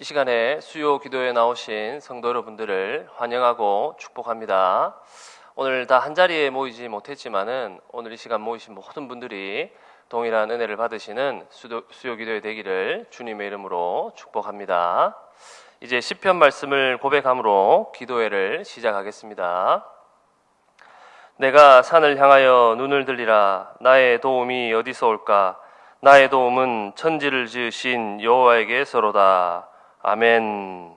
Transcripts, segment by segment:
이 시간에 수요 기도에 나오신 성도 여러분들을 환영하고 축복합니다. 오늘 다 한자리에 모이지 못했지만은 오늘 이 시간 모이신 모든 분들이 동일한 은혜를 받으시는 수요 기도의 되기를 주님의 이름으로 축복합니다. 이제 시편 말씀을 고백함으로 기도회를 시작하겠습니다. 내가 산을 향하여 눈을 들리라. 나의 도움이 어디서 올까? 나의 도움은 천지를 지으신 여호와에게서로다. 아멘.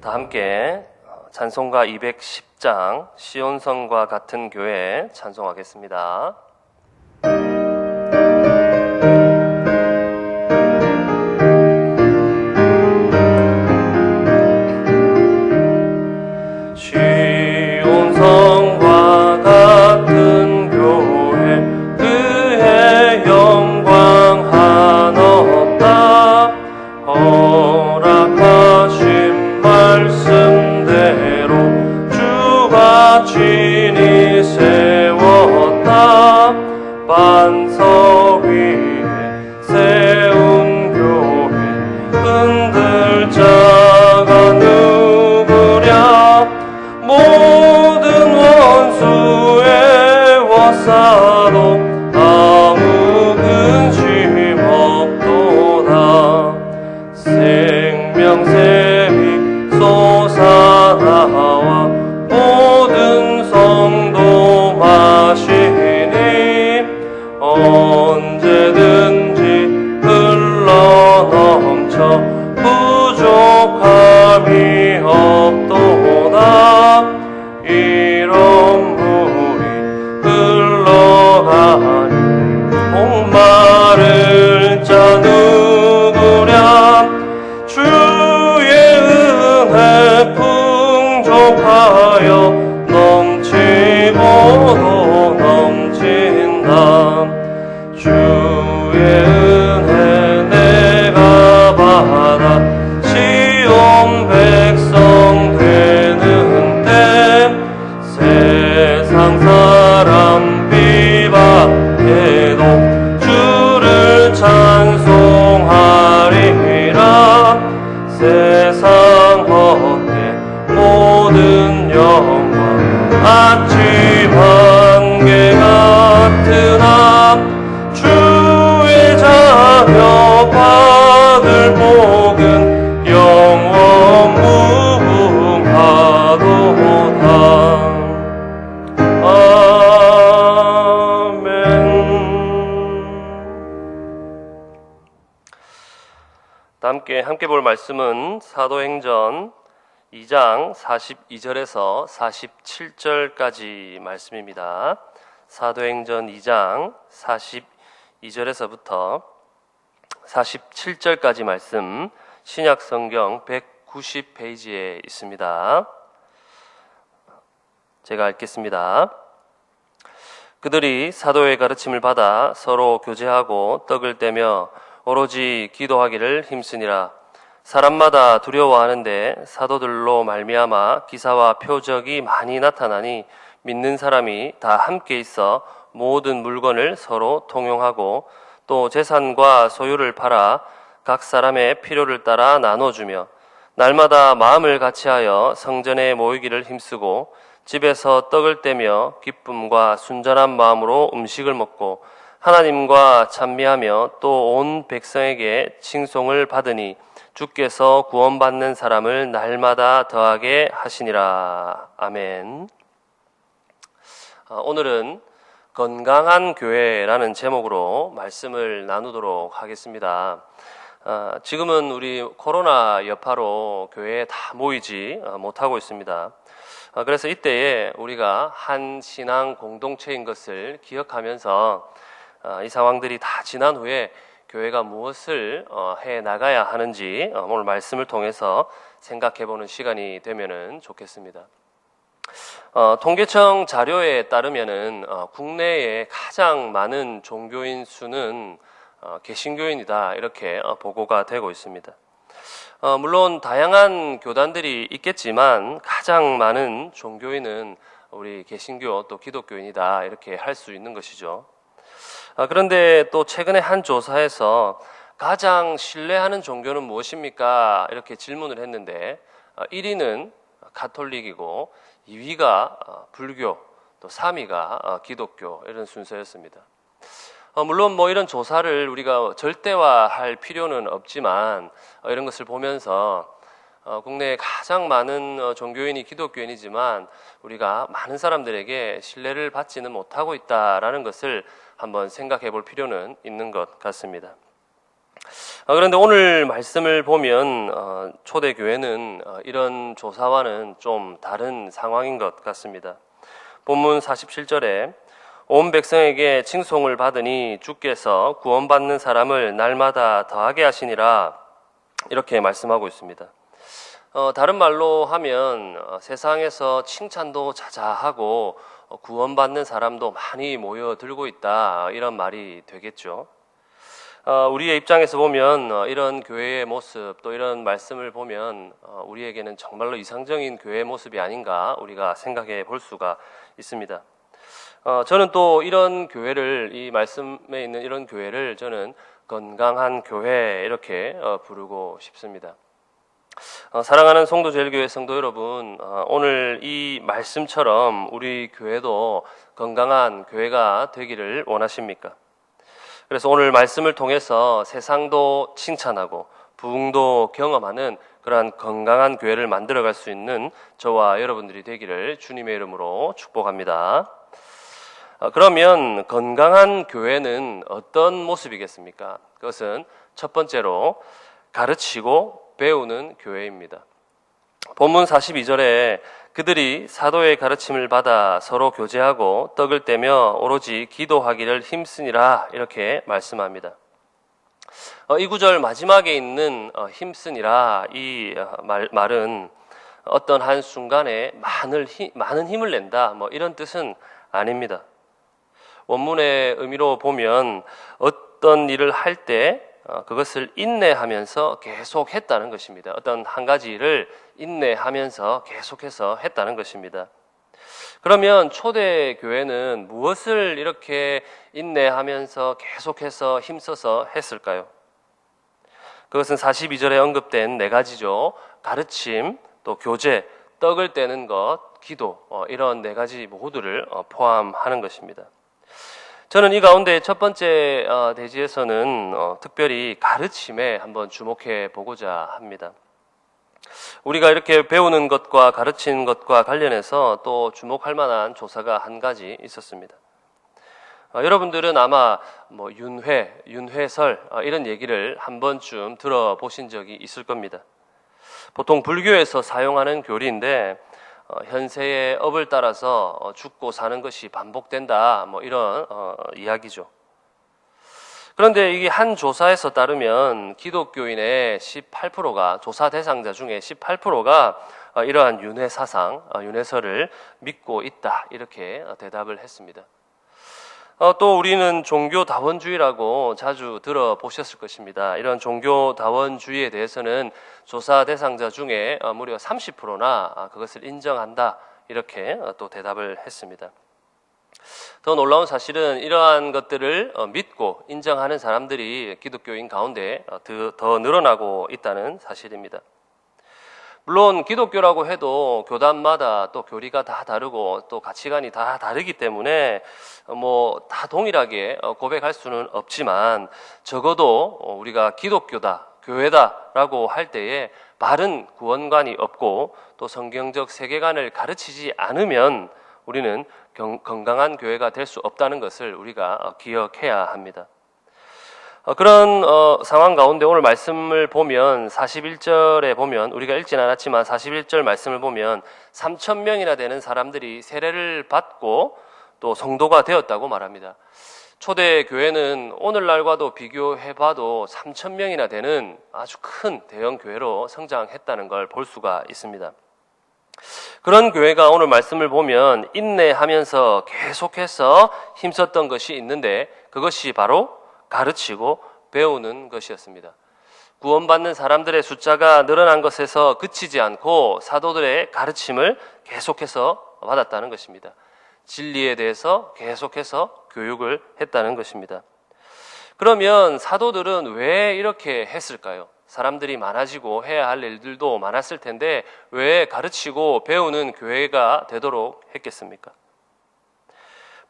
다 함께 찬송가 210장 시온성과 같은 교회 찬송하겠습니다. 시온성과 같은 교회 그의 영광 한없다. 허락하신 말씀대로 주가 친히 세웠다. 반석 위에 세운 교회 흔들 자가 누구랴. 모든 원수의 워싸도 아무 근심 없도다. 생명샘이 솟아나와 모든 성도 마시니 언제든지 흘러넘쳐 부족함이 없도다. 이런 물이 흘러가니 목마를 자 누구랴. 주의 은혜 풍족하여 넘치고도 넘친다. 주의 은혜 내가 받아 시온 백성 되는 때 세상 사람 비박해도 주를 찬송하리라. 세상 헛된 모든 영광 아침 안개 같으나 주의 자녀 받을 복은 영원 무궁하도다. 함께 볼 말씀은 사도행전 2장 42절에서 47절까지 말씀입니다. 사도행전 2장 42절에서부터 47절까지 말씀 신약성경 190페이지에 있습니다. 제가 읽겠습니다. 그들이 사도의 가르침을 받아 서로 교제하고 떡을 떼며 오로지 기도하기를 힘쓰니라. 사람마다 두려워하는데 사도들로 말미암아 기사와 표적이 많이 나타나니 믿는 사람이 다 함께 있어 모든 물건을 서로 통용하고 또 재산과 소유를 팔아 각 사람의 필요를 따라 나눠주며 날마다 마음을 같이하여 성전에 모이기를 힘쓰고 집에서 떡을 떼며 기쁨과 순전한 마음으로 음식을 먹고 하나님과 찬미하며 또 온 백성에게 칭송을 받으니 주께서 구원받는 사람을 날마다 더하게 하시니라. 아멘. 오늘은 건강한 교회라는 제목으로 말씀을 나누도록 하겠습니다. 지금은 우리 코로나 여파로 교회에 다 모이지 못하고 있습니다. 그래서 이때에 우리가 한 신앙 공동체인 것을 기억하면서 이 상황들이 다 지난 후에 교회가 무엇을 해 나가야 하는지 오늘 말씀을 통해서 생각해보는 시간이 되면 좋겠습니다. 통계청 자료에 따르면은 국내에 가장 많은 종교인 수는 개신교인이다 이렇게 보고가 되고 있습니다. 물론 다양한 교단들이 있겠지만 가장 많은 종교인은 우리 개신교 또 기독교인이다 이렇게 할 수 있는 것이죠. 그런데 또 최근에 한 조사에서 가장 신뢰하는 종교는 무엇입니까? 이렇게 질문을 했는데 1위는 가톨릭이고 2위가 불교, 또 3위가 기독교 이런 순서였습니다. 물론 뭐 이런 조사를 우리가 절대화할 필요는 없지만 이런 것을 보면서 국내에 가장 많은 종교인이 기독교인이지만 우리가 많은 사람들에게 신뢰를 받지는 못하고 있다라는 것을 한번 생각해 볼 필요는 있는 것 같습니다. 그런데 오늘 말씀을 보면 초대교회는 이런 조사와는 좀 다른 상황인 것 같습니다. 본문 47절에 온 백성에게 칭송을 받으니 주께서 구원받는 사람을 날마다 더하게 하시니라 이렇게 말씀하고 있습니다. 다른 말로 하면 세상에서 칭찬도 자자하고 구원받는 사람도 많이 모여들고 있다 이런 말이 되겠죠. 우리의 입장에서 보면 이런 교회의 모습 또 이런 말씀을 보면 우리에게는 정말로 이상적인 교회의 모습이 아닌가 우리가 생각해 볼 수가 있습니다. 저는 또 이런 교회를 이 말씀에 있는 이런 교회를 저는 건강한 교회 이렇게 부르고 싶습니다. 사랑하는 송도제일교회 성도 여러분, 오늘 이 말씀처럼 우리 교회도 건강한 교회가 되기를 원하십니까? 그래서 오늘 말씀을 통해서 세상도 칭찬하고 부흥도 경험하는 그러한 건강한 교회를 만들어갈 수 있는 저와 여러분들이 되기를 주님의 이름으로 축복합니다. 그러면 건강한 교회는 어떤 모습이겠습니까? 그것은 첫 번째로 가르치고 배우는 교회입니다. 본문 42절에 그들이 사도의 가르침을 받아 서로 교제하고 떡을 떼며 오로지 기도하기를 힘쓰니라 이렇게 말씀합니다. 이 구절 마지막에 있는 힘쓰니라 이 말은 어떤 한 순간에 많은 힘을 낸다 뭐 이런 뜻은 아닙니다. 원문의 의미로 보면 어떤 일을 할 때 그것을 인내하면서 계속 했다는 것입니다. 어떤 한 가지 일을 인내하면서 계속해서 했다는 것입니다. 그러면 초대교회는 무엇을 이렇게 인내하면서 계속해서 힘써서 했을까요? 그것은 42절에 언급된 네 가지죠. 가르침, 또 교제, 떡을 떼는 것, 기도 이런 네 가지 모두를 포함하는 것입니다. 저는 이 가운데 첫 번째 대지에서는 특별히 가르침에 한번 주목해 보고자 합니다. 우리가 이렇게 배우는 것과 가르치는 것과 관련해서 또 주목할 만한 조사가 한 가지 있었습니다. 여러분들은 아마 뭐 윤회설 이런 얘기를 한 번쯤 들어보신 적이 있을 겁니다. 보통 불교에서 사용하는 교리인데 현세의 업을 따라서 죽고 사는 것이 반복된다 뭐 이런 이야기죠. 그런데 이게 한 조사에서 따르면 기독교인의 18%가 조사 대상자 중에 18%가 이러한 윤회 사상, 윤회설을 믿고 있다 이렇게 대답을 했습니다. 또 우리는 종교다원주의라고 자주 들어보셨을 것입니다. 이런 종교다원주의에 대해서는 조사 대상자 중에 무려 30%나 그것을 인정한다 이렇게 또 대답을 했습니다. 더 놀라운 사실은 이러한 것들을 믿고 인정하는 사람들이 기독교인 가운데 더 늘어나고 있다는 사실입니다. 물론 기독교라고 해도 교단마다 또 교리가 다 다르고 또 가치관이 다 다르기 때문에 뭐 다 동일하게 고백할 수는 없지만 적어도 우리가 기독교다, 교회다라고 할 때에 바른 구원관이 없고 또 성경적 세계관을 가르치지 않으면 우리는 건강한 교회가 될 수 없다는 것을 우리가 기억해야 합니다. 그런 상황 가운데 오늘 말씀을 보면 41절에 보면 우리가 읽진 않았지만 41절 말씀을 보면 3,000명이나 되는 사람들이 세례를 받고 또 성도가 되었다고 말합니다. 초대교회는 오늘날과도 비교해봐도 3,000명이나 되는 아주 큰 대형 교회로 성장했다는 걸 볼 수가 있습니다. 그런 교회가 오늘 말씀을 보면 인내하면서 계속해서 힘썼던 것이 있는데 그것이 바로 가르치고 배우는 것이었습니다. 구원받는 사람들의 숫자가 늘어난 것에서 그치지 않고 사도들의 가르침을 계속해서 받았다는 것입니다. 진리에 대해서 계속해서 교육을 했다는 것입니다. 그러면 사도들은 왜 이렇게 했을까요? 사람들이 많아지고 해야 할 일들도 많았을 텐데 왜 가르치고 배우는 교회가 되도록 했겠습니까?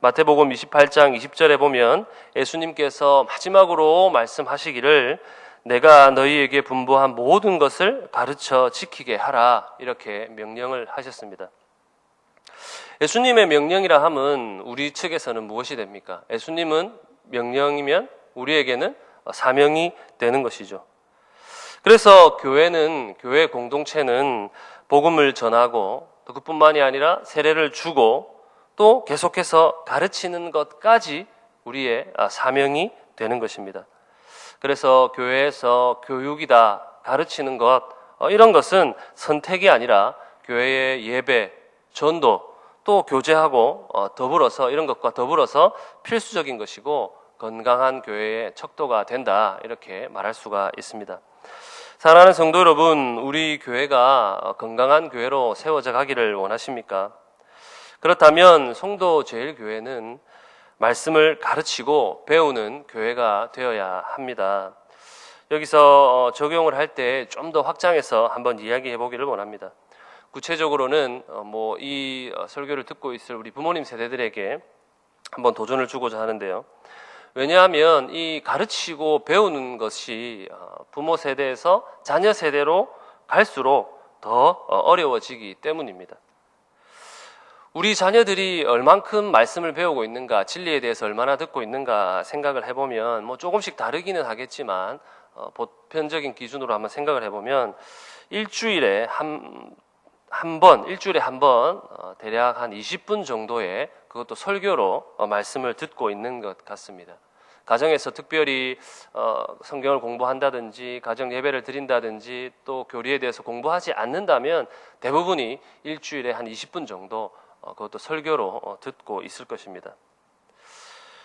마태복음 28장 20절에 보면 예수님께서 마지막으로 말씀하시기를 내가 너희에게 분부한 모든 것을 가르쳐 지키게 하라 이렇게 명령을 하셨습니다. 예수님의 명령이라 함은 우리 측에서는 무엇이 됩니까? 예수님은 명령이면 우리에게는 사명이 되는 것이죠. 그래서 교회 공동체는 복음을 전하고 또 그뿐만이 아니라 세례를 주고 또 계속해서 가르치는 것까지 우리의 사명이 되는 것입니다. 그래서 교회에서 교육이다, 가르치는 것 이런 것은 선택이 아니라 교회의 예배, 전도 또 교제하고 더불어서 이런 것과 더불어서 필수적인 것이고 건강한 교회의 척도가 된다 이렇게 말할 수가 있습니다. 사랑하는 성도 여러분, 우리 교회가 건강한 교회로 세워져 가기를 원하십니까? 그렇다면 송도제일교회는 말씀을 가르치고 배우는 교회가 되어야 합니다. 여기서 적용을 할 때 좀 더 확장해서 한번 이야기해 보기를 원합니다. 구체적으로는 이 설교를 듣고 있을 우리 부모님 세대들에게 한번 도전을 주고자 하는데요. 왜냐하면 이 가르치고 배우는 것이 부모 세대에서 자녀 세대로 갈수록 더 어려워지기 때문입니다. 우리 자녀들이 얼만큼 말씀을 배우고 있는가, 진리에 대해서 얼마나 듣고 있는가 생각을 해보면 조금씩 다르기는 하겠지만 보편적인 기준으로 한번 생각을 해보면 일주일에 한 번 대략 한 20분 정도의 그것도 설교로 말씀을 듣고 있는 것 같습니다. 가정에서 특별히 성경을 공부한다든지 가정 예배를 드린다든지 또 교리에 대해서 공부하지 않는다면 대부분이 일주일에 한 20분 정도 그것도 설교로 듣고 있을 것입니다.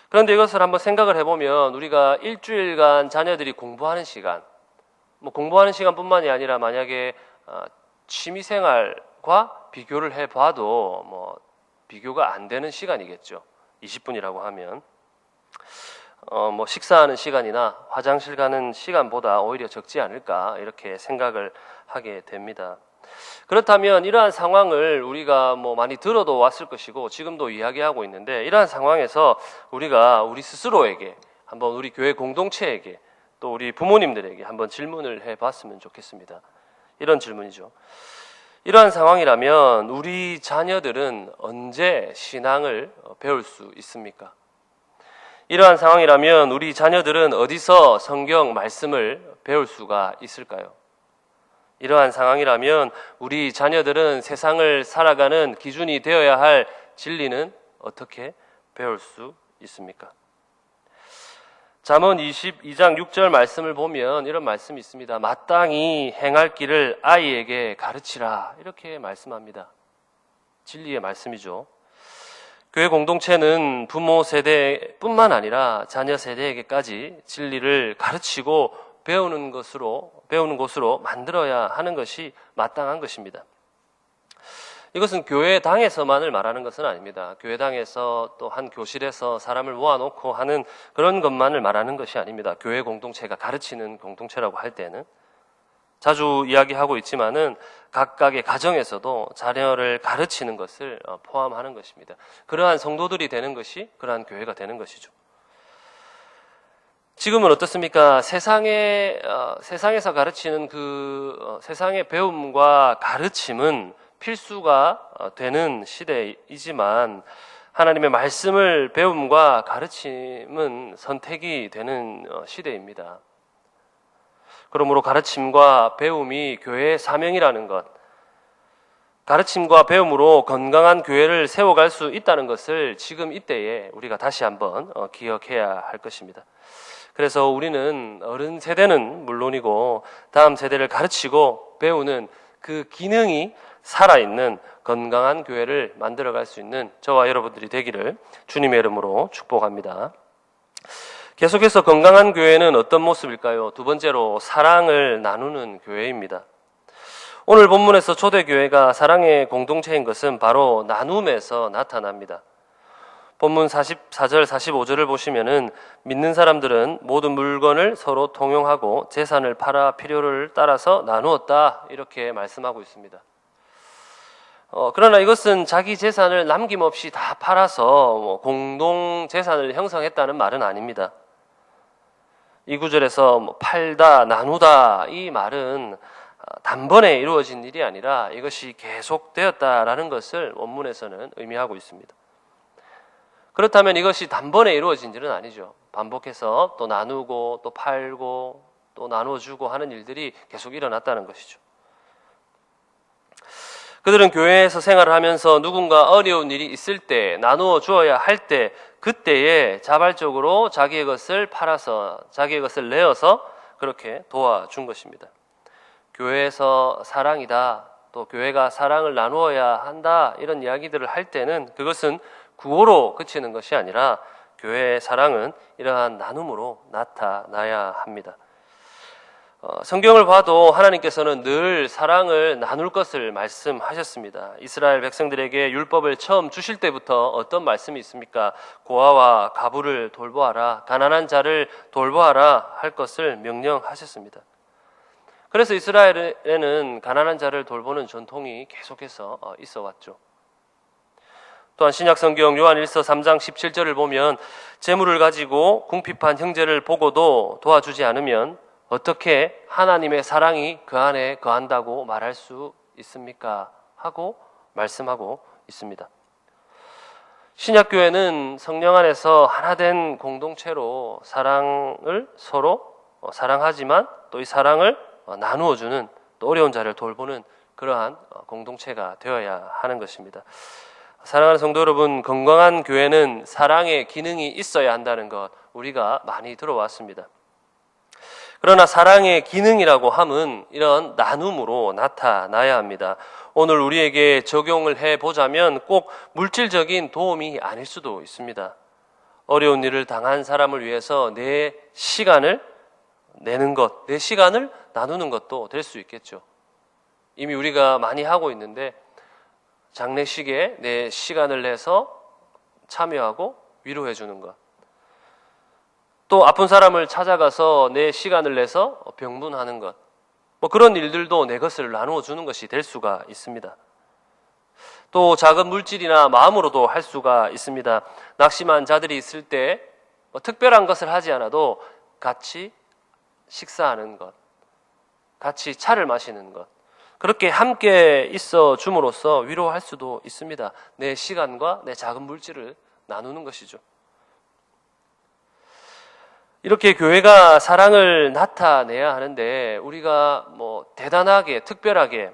그런데 이것을 한번 생각을 해보면 우리가 일주일간 자녀들이 공부하는 시간, 공부하는 시간뿐만이 아니라 만약에 취미생활과 비교를 해봐도 비교가 안 되는 시간이겠죠. 20분이라고 하면 식사하는 시간이나 화장실 가는 시간보다 오히려 적지 않을까 이렇게 생각을 하게 됩니다. 그렇다면 이러한 상황을 우리가 많이 들어도 왔을 것이고 지금도 이야기하고 있는데 이러한 상황에서 우리가 우리 스스로에게 한번 우리 교회 공동체에게 또 우리 부모님들에게 한번 질문을 해봤으면 좋겠습니다. 이런 질문이죠. 이러한 상황이라면 우리 자녀들은 언제 신앙을 배울 수 있습니까? 이러한 상황이라면 우리 자녀들은 어디서 성경 말씀을 배울 수가 있을까요? 이러한 상황이라면 우리 자녀들은 세상을 살아가는 기준이 되어야 할 진리는 어떻게 배울 수 있습니까? 잠언 22장 6절 말씀을 보면 이런 말씀이 있습니다. 마땅히 행할 길을 아이에게 가르치라 이렇게 말씀합니다. 진리의 말씀이죠. 교회 공동체는 부모 세대뿐만 아니라 자녀 세대에게까지 진리를 가르치고 배우는 곳으로 만들어야 하는 것이 마땅한 것입니다. 이것은 교회당에서만을 말하는 것은 아닙니다. 교회당에서 또 한 교실에서 사람을 모아놓고 하는 그런 것만을 말하는 것이 아닙니다. 교회 공동체가 가르치는 공동체라고 할 때는 자주 이야기하고 있지만은 각각의 가정에서도 자녀를 가르치는 것을 포함하는 것입니다. 그러한 성도들이 되는 것이 그러한 교회가 되는 것이죠. 지금은 어떻습니까? 세상에서 가르치는 세상의 배움과 가르침은 필수가 되는 시대이지만 하나님의 말씀을 배움과 가르침은 선택이 되는 시대입니다. 그러므로 가르침과 배움이 교회의 사명이라는 것, 가르침과 배움으로 건강한 교회를 세워갈 수 있다는 것을 지금 이때에 우리가 다시 한번 기억해야 할 것입니다. 그래서 우리는 어른 세대는 물론이고 다음 세대를 가르치고 배우는 그 기능이 살아있는 건강한 교회를 만들어갈 수 있는 저와 여러분들이 되기를 주님의 이름으로 축복합니다. 계속해서 건강한 교회는 어떤 모습일까요? 두 번째로 사랑을 나누는 교회입니다. 오늘 본문에서 초대교회가 사랑의 공동체인 것은 바로 나눔에서 나타납니다. 본문 44절, 45절을 보시면은 믿는 사람들은 모든 물건을 서로 통용하고 재산을 팔아 필요를 따라서 나누었다 이렇게 말씀하고 있습니다. 그러나 이것은 자기 재산을 남김없이 다 팔아서 공동 재산을 형성했다는 말은 아닙니다. 이 구절에서 팔다, 나누다 이 말은 단번에 이루어진 일이 아니라 이것이 계속되었다라는 것을 원문에서는 의미하고 있습니다. 그렇다면 이것이 단번에 이루어진 일은 아니죠. 반복해서 또 나누고 또 팔고 또 나눠주고 하는 일들이 계속 일어났다는 것이죠. 그들은 교회에서 생활을 하면서 누군가 어려운 일이 있을 때 나누어 주어야 할 때 그때에 자발적으로 자기의 것을 팔아서 자기의 것을 내어서 그렇게 도와준 것입니다. 교회에서 사랑이다, 또 교회가 사랑을 나누어야 한다 이런 이야기들을 할 때는 그것은 구호로 그치는 것이 아니라 교회의 사랑은 이러한 나눔으로 나타나야 합니다. 성경을 봐도 하나님께서는 늘 사랑을 나눌 것을 말씀하셨습니다. 이스라엘 백성들에게 율법을 처음 주실 때부터 어떤 말씀이 있습니까? 고아와 가부를 돌보아라, 가난한 자를 돌보아라 할 것을 명령하셨습니다. 그래서 이스라엘에는 가난한 자를 돌보는 전통이 계속해서 있어 왔죠. 또한 신약성경 요한일서 3장 17절을 보면 재물을 가지고 궁핍한 형제를 보고도 도와주지 않으면 어떻게 하나님의 사랑이 그 안에 거한다고 말할 수 있습니까? 하고 말씀하고 있습니다. 신약교회는 성령 안에서 하나된 공동체로 사랑을 서로 사랑하지만 또 이 사랑을 나누어주는 또 어려운 자를 돌보는 그러한 공동체가 되어야 하는 것입니다. 사랑하는 성도 여러분, 건강한 교회는 사랑의 기능이 있어야 한다는 것 우리가 많이 들어왔습니다. 그러나 사랑의 기능이라고 함은 이런 나눔으로 나타나야 합니다. 오늘 우리에게 적용을 해보자면 꼭 물질적인 도움이 아닐 수도 있습니다. 어려운 일을 당한 사람을 위해서 내 시간을 내는 것, 내 시간을 나누는 것도 될 수 있겠죠. 이미 우리가 많이 하고 있는데 장례식에 내 시간을 내서 참여하고 위로해 주는 것, 또 아픈 사람을 찾아가서 내 시간을 내서 병문하는 것, 그런 일들도 내 것을 나누어 주는 것이 될 수가 있습니다. 또 작은 물질이나 마음으로도 할 수가 있습니다. 낙심한 자들이 있을 때 특별한 것을 하지 않아도 같이 식사하는 것, 같이 차를 마시는 것, 그렇게 함께 있어 줌으로써 위로할 수도 있습니다. 내 시간과 내 작은 물질을 나누는 것이죠. 이렇게 교회가 사랑을 나타내야 하는데 우리가 대단하게 특별하게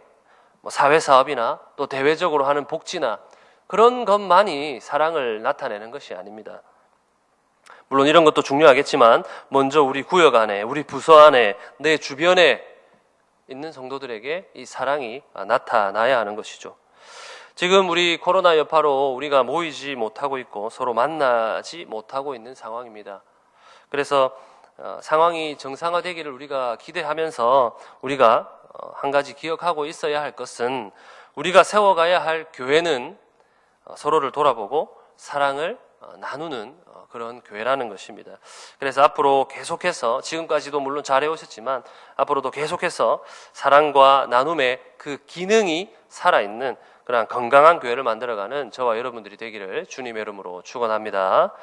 사회사업이나 또 대외적으로 하는 복지나 그런 것만이 사랑을 나타내는 것이 아닙니다. 물론 이런 것도 중요하겠지만 먼저 우리 구역 안에, 우리 부서 안에, 내 주변에 있는 성도들에게 이 사랑이 나타나야 하는 것이죠. 지금 우리 코로나 여파로 우리가 모이지 못하고 있고 서로 만나지 못하고 있는 상황입니다. 그래서 상황이 정상화되기를 우리가 기대하면서 우리가 한 가지 기억하고 있어야 할 것은 우리가 세워가야 할 교회는 서로를 돌아보고 사랑을 나누는 그런 교회라는 것입니다. 그래서 앞으로 계속해서 지금까지도 물론 잘해오셨지만 앞으로도 계속해서 사랑과 나눔의 그 기능이 살아있는 그런 건강한 교회를 만들어가는 저와 여러분들이 되기를 주님의 이름으로 축원합니다.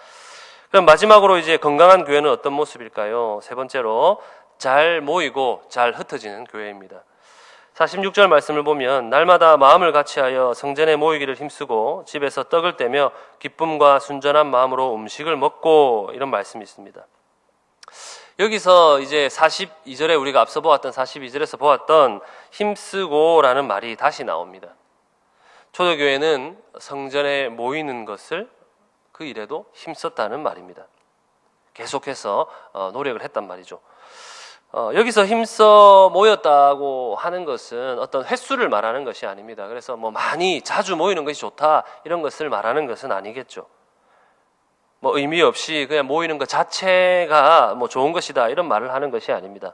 그럼 마지막으로 이제 건강한 교회는 어떤 모습일까요? 세 번째로 잘 모이고 잘 흩어지는 교회입니다. 46절 말씀을 보면 날마다 마음을 같이하여 성전에 모이기를 힘쓰고 집에서 떡을 떼며 기쁨과 순전한 마음으로 음식을 먹고 이런 말씀이 있습니다. 여기서 이제 42절에 우리가 앞서 보았던 42절에서 보았던 힘쓰고라는 말이 다시 나옵니다. 초대교회는 성전에 모이는 것을 그 일에도 힘썼다는 말입니다. 계속해서 노력을 했단 말이죠. 여기서 힘써 모였다고 하는 것은 어떤 횟수를 말하는 것이 아닙니다. 그래서 뭐 많이 자주 모이는 것이 좋다 이런 것을 말하는 것은 아니겠죠. 뭐 의미 없이 그냥 모이는 것 자체가 뭐 좋은 것이다 이런 말을 하는 것이 아닙니다.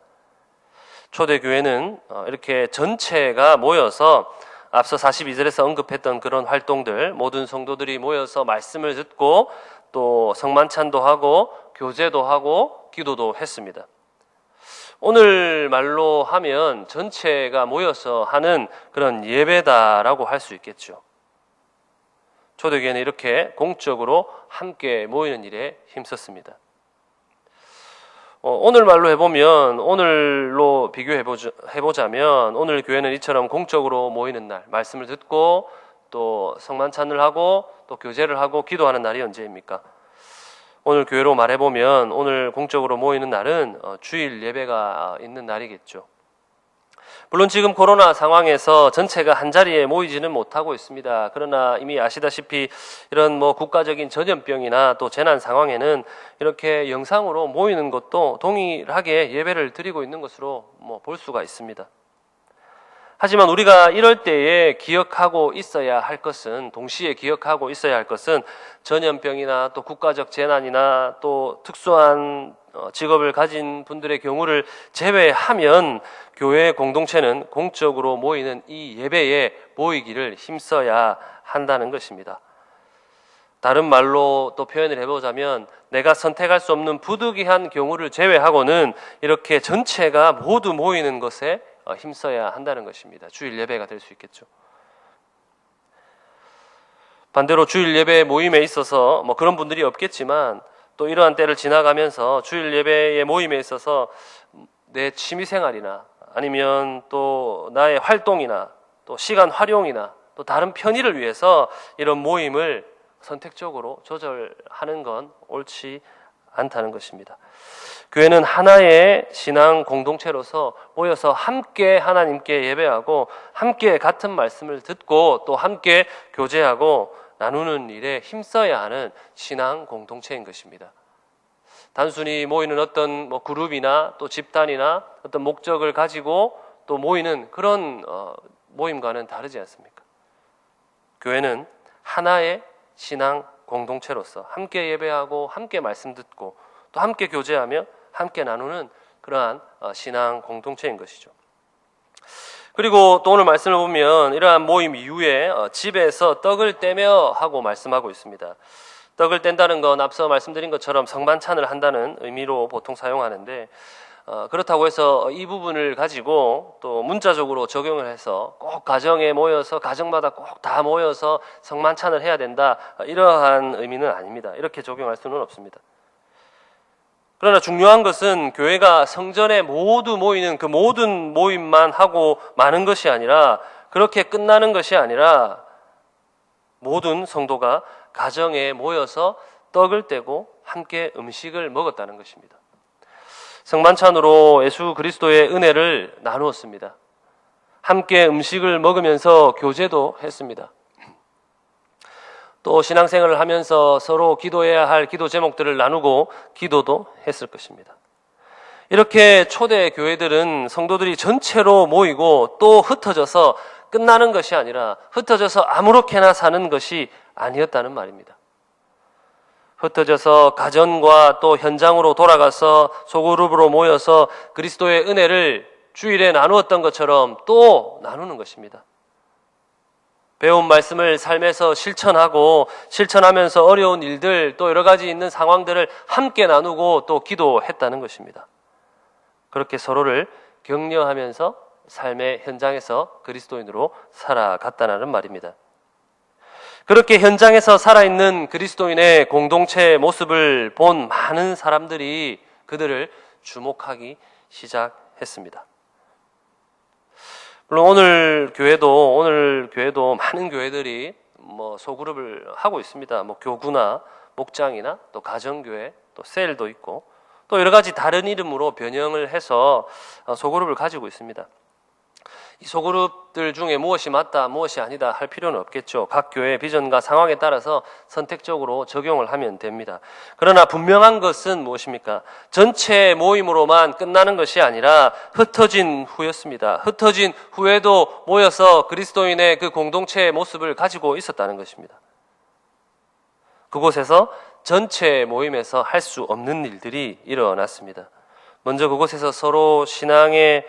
초대교회는 이렇게 전체가 모여서 앞서 42절에서 언급했던 그런 활동들, 모든 성도들이 모여서 말씀을 듣고 또 성만찬도 하고 교제도 하고 기도도 했습니다. 오늘 말로 하면 전체가 모여서 하는 그런 예배다라고 할 수 있겠죠. 초대교회는 이렇게 공적으로 함께 모이는 일에 힘썼습니다. 오늘 말로 해보면, 오늘로 비교해보자면 오늘 교회는 이처럼 공적으로 모이는 날, 말씀을 듣고 또 성만찬을 하고 또 교제를 하고 기도하는 날이 언제입니까? 오늘 교회로 말해보면 오늘 공적으로 모이는 날은 주일 예배가 있는 날이겠죠. 물론 지금 코로나 상황에서 전체가 한자리에 모이지는 못하고 있습니다. 그러나 이미 아시다시피 이런 뭐 국가적인 전염병이나 또 재난 상황에는 이렇게 영상으로 모이는 것도 동일하게 예배를 드리고 있는 것으로 볼 수가 있습니다. 하지만 우리가 이럴 때에 기억하고 있어야 할 것은, 동시에 기억하고 있어야 할 것은 전염병이나 또 국가적 재난이나 또 특수한 직업을 가진 분들의 경우를 제외하면 교회 공동체는 공적으로 모이는 이 예배에 모이기를 힘써야 한다는 것입니다. 다른 말로 또 표현을 해보자면 내가 선택할 수 없는 부득이한 경우를 제외하고는 이렇게 전체가 모두 모이는 것에 힘써야 한다는 것입니다. 주일 예배가 될 수 있겠죠. 반대로 주일 예배 모임에 있어서 그런 분들이 없겠지만 또 이러한 때를 지나가면서 주일 예배의 모임에 있어서 내 취미생활이나 아니면 또 나의 활동이나 또 시간 활용이나 또 다른 편의를 위해서 이런 모임을 선택적으로 조절하는 건 옳지 않다는 것입니다. 교회는 하나의 신앙 공동체로서 모여서 함께 하나님께 예배하고 함께 같은 말씀을 듣고 또 함께 교제하고 나누는 일에 힘써야 하는 신앙 공동체인 것입니다. 단순히 모이는 어떤 그룹이나 또 집단이나 어떤 목적을 가지고 또 모이는 그런 모임과는 다르지 않습니까? 교회는 하나의 신앙 공동체로서 함께 예배하고 함께 말씀 듣고 또 함께 교제하며 함께 나누는 그러한 신앙 공동체인 것이죠. 그리고 또 오늘 말씀을 보면 이러한 모임 이후에 집에서 떡을 떼며 하고 말씀하고 있습니다. 떡을 뗀다는 건 앞서 말씀드린 것처럼 성만찬을 한다는 의미로 보통 사용하는데 그렇다고 해서 이 부분을 가지고 또 문자적으로 적용을 해서 꼭 가정에 모여서 가정마다 꼭 다 모여서 성만찬을 해야 된다 이러한 의미는 아닙니다. 이렇게 적용할 수는 없습니다. 그러나 중요한 것은 교회가 성전에 모두 모이는 그 모든 모임만 하고 마는 것이 아니라 그렇게 끝나는 것이 아니라 모든 성도가 가정에 모여서 떡을 떼고 함께 음식을 먹었다는 것입니다. 성만찬으로 예수 그리스도의 은혜를 나누었습니다. 함께 음식을 먹으면서 교제도 했습니다. 또 신앙생활을 하면서 서로 기도해야 할 기도 제목들을 나누고 기도도 했을 것입니다. 이렇게 초대 교회들은 성도들이 전체로 모이고 또 흩어져서 끝나는 것이 아니라 흩어져서 아무렇게나 사는 것이 아니었다는 말입니다. 흩어져서 가정과 또 현장으로 돌아가서 소그룹으로 모여서 그리스도의 은혜를 주일에 나누었던 것처럼 또 나누는 것입니다. 배운 말씀을 삶에서 실천하면서 어려운 일들 또 여러 가지 있는 상황들을 함께 나누고 또 기도했다는 것입니다. 그렇게 서로를 격려하면서 삶의 현장에서 그리스도인으로 살아갔다는 말입니다. 그렇게 현장에서 살아있는 그리스도인의 공동체의 모습을 본 많은 사람들이 그들을 주목하기 시작했습니다. 물론 오늘 교회도 많은 교회들이 소그룹을 하고 있습니다. 교구나 목장이나 또 가정교회, 또 셀도 있고 또 여러 가지 다른 이름으로 변형을 해서 소그룹을 가지고 있습니다. 이 소그룹들 중에 무엇이 맞다, 무엇이 아니다 할 필요는 없겠죠. 각 교회의 비전과 상황에 따라서 선택적으로 적용을 하면 됩니다. 그러나 분명한 것은 무엇입니까? 전체 모임으로만 끝나는 것이 아니라 흩어진 후였습니다. 흩어진 후에도 모여서 그리스도인의 그 공동체의 모습을 가지고 있었다는 것입니다. 그곳에서 전체 모임에서 할 수 없는 일들이 일어났습니다. 먼저 그곳에서 서로 신앙의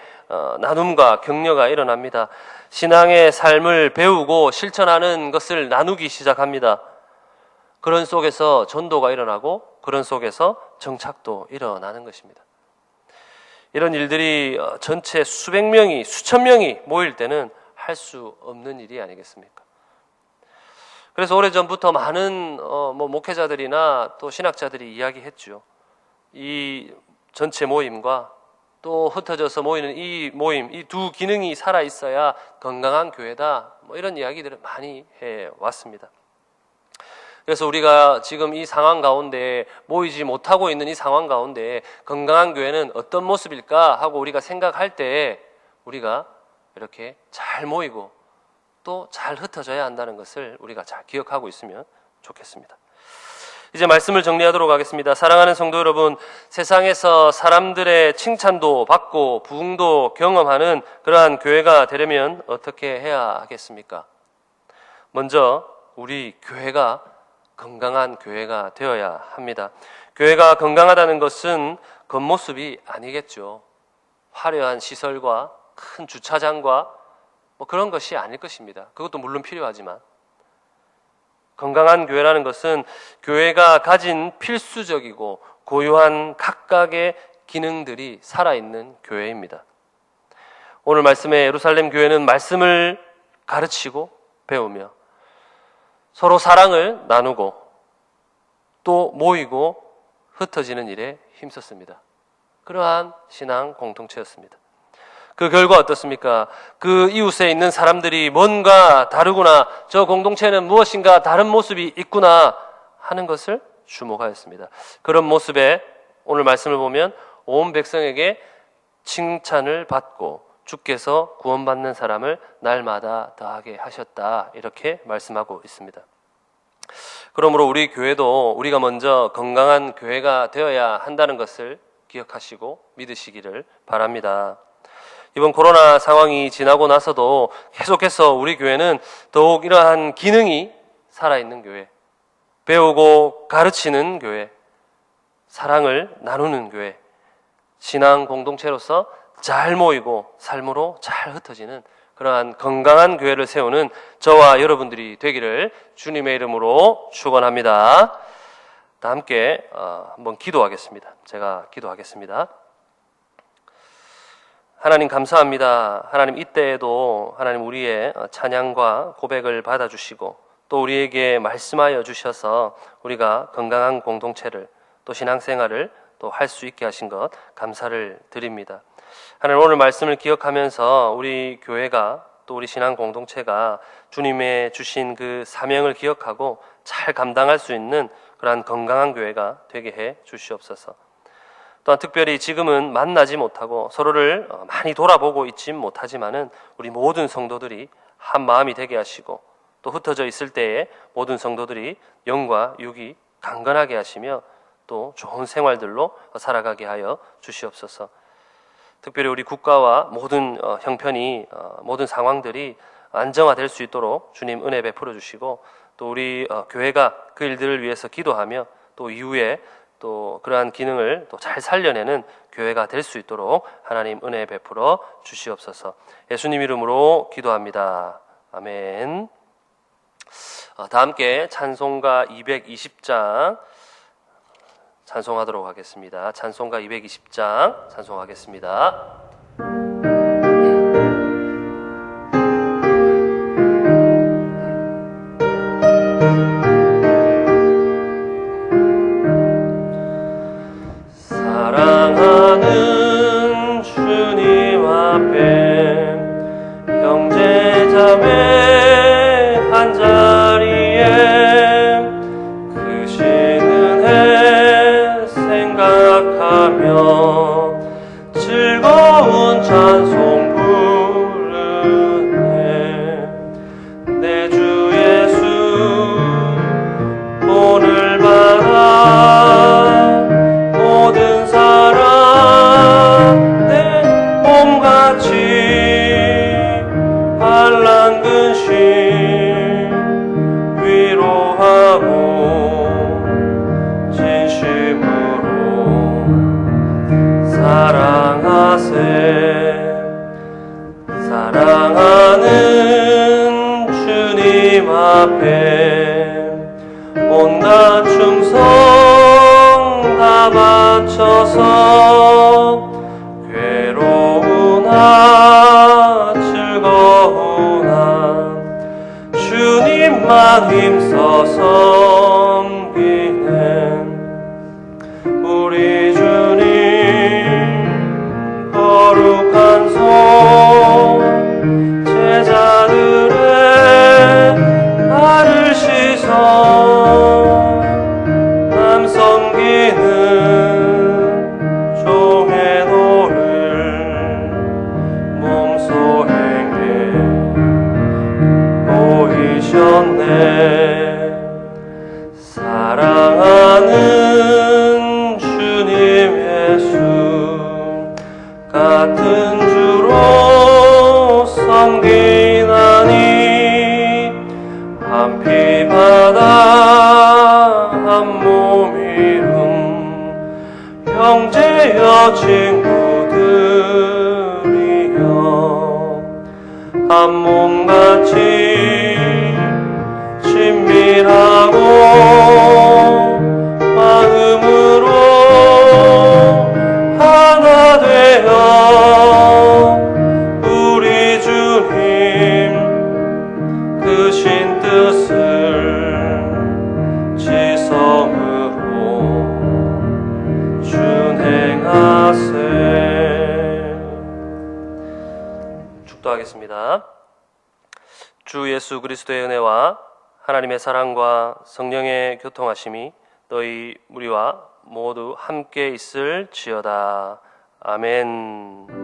나눔과 격려가 일어납니다. 신앙의 삶을 배우고 실천하는 것을 나누기 시작합니다. 그런 속에서 전도가 일어나고 그런 속에서 정착도 일어나는 것입니다. 이런 일들이 전체 수백 명이, 수천 명이 모일 때는 할 수 없는 일이 아니겠습니까? 그래서 오래전부터 많은 목회자들이나 또 신학자들이 이야기했죠. 이 전체 모임과 또 흩어져서 모이는 이 모임, 이 두 기능이 살아있어야 건강한 교회다. 이런 이야기들을 많이 해왔습니다. 그래서 우리가 지금 이 상황 가운데 모이지 못하고 있는 이 상황 가운데 건강한 교회는 어떤 모습일까 하고 우리가 생각할 때 우리가 이렇게 잘 모이고 또 잘 흩어져야 한다는 것을 우리가 잘 기억하고 있으면 좋겠습니다. 이제 말씀을 정리하도록 하겠습니다. 사랑하는 성도 여러분, 세상에서 사람들의 칭찬도 받고 부흥도 경험하는 그러한 교회가 되려면 어떻게 해야 하겠습니까? 먼저 우리 교회가 건강한 교회가 되어야 합니다. 교회가 건강하다는 것은 겉모습이 아니겠죠. 화려한 시설과 큰 주차장과 그런 것이 아닐 것입니다. 그것도 물론 필요하지만 건강한 교회라는 것은 교회가 가진 필수적이고 고유한 각각의 기능들이 살아있는 교회입니다. 오늘 말씀의 예루살렘 교회는 말씀을 가르치고 배우며 서로 사랑을 나누고 또 모이고 흩어지는 일에 힘썼습니다. 그러한 신앙 공동체였습니다. 그 결과 어떻습니까? 그 이웃에 있는 사람들이 뭔가 다르구나, 저 공동체는 무엇인가 다른 모습이 있구나 하는 것을 주목하였습니다. 그런 모습에 오늘 말씀을 보면 온 백성에게 칭찬을 받고 주께서 구원받는 사람을 날마다 더하게 하셨다, 이렇게 말씀하고 있습니다. 그러므로 우리 교회도 우리가 먼저 건강한 교회가 되어야 한다는 것을 기억하시고 믿으시기를 바랍니다. 이번 코로나 상황이 지나고 나서도 계속해서 우리 교회는 더욱 이러한 기능이 살아있는 교회, 배우고 가르치는 교회, 사랑을 나누는 교회, 신앙 공동체로서 잘 모이고 삶으로 잘 흩어지는 그러한 건강한 교회를 세우는 저와 여러분들이 되기를 주님의 이름으로 축원합니다. 다 함께 한번 기도하겠습니다. 제가 기도하겠습니다. 하나님 감사합니다. 하나님 이때에도 하나님 우리의 찬양과 고백을 받아주시고 또 우리에게 말씀하여 주셔서 우리가 건강한 공동체를 또 신앙생활을 또 할 수 있게 하신 것 감사를 드립니다. 하나님 오늘 말씀을 기억하면서 우리 교회가 또 우리 신앙 공동체가 주님의 주신 그 사명을 기억하고 잘 감당할 수 있는 그러한 건강한 교회가 되게 해 주시옵소서. 또한 특별히 지금은 만나지 못하고 서로를 많이 돌아보고 있지 못하지만은 우리 모든 성도들이 한 마음이 되게 하시고 또 흩어져 있을 때에 모든 성도들이 영과 육이 강건하게 하시며 또 좋은 생활들로 살아가게 하여 주시옵소서. 특별히 우리 국가와 모든 형편이 모든 상황들이 안정화될 수 있도록 주님 은혜 베풀어 주시고 또 우리 교회가 그 일들을 위해서 기도하며 또 이후에 또 그러한 기능을 또 잘 살려내는 교회가 될 수 있도록 하나님 은혜 베풀어 주시옵소서. 예수님 이름으로 기도합니다. 아멘. 다 함께 찬송가 220장 찬송하도록 하겠습니다. 찬송가 220장 찬송하겠습니다. 사랑하는 주님 앞에 형제자매 한자리에 크신 은혜 생각하며 즐거운 찬송 앞에 온갖 충성 다 바쳐서 괴로우나 즐거우나 주님만 힘써 섬기는 우리 주님 거룩한 손 제자들의 발을 씻어 남 섬기는 종의 노를 몸소행에 보이셨네. 사랑하는 주님 예수 같은 주로 섬기나니 한 피 바다 한 몸 이룬 형제여 친구들이여 한 몸같이 친밀하고 마음으로 하나 되어 우리 주님 크신 뜻을 지성으로 준행하세. 축도하겠습니다. 주 예수 그리스도의 은혜와 하나님의 사랑과 성령의 교통하심이 너희 우리와 모두 함께 있을지어다. 아멘.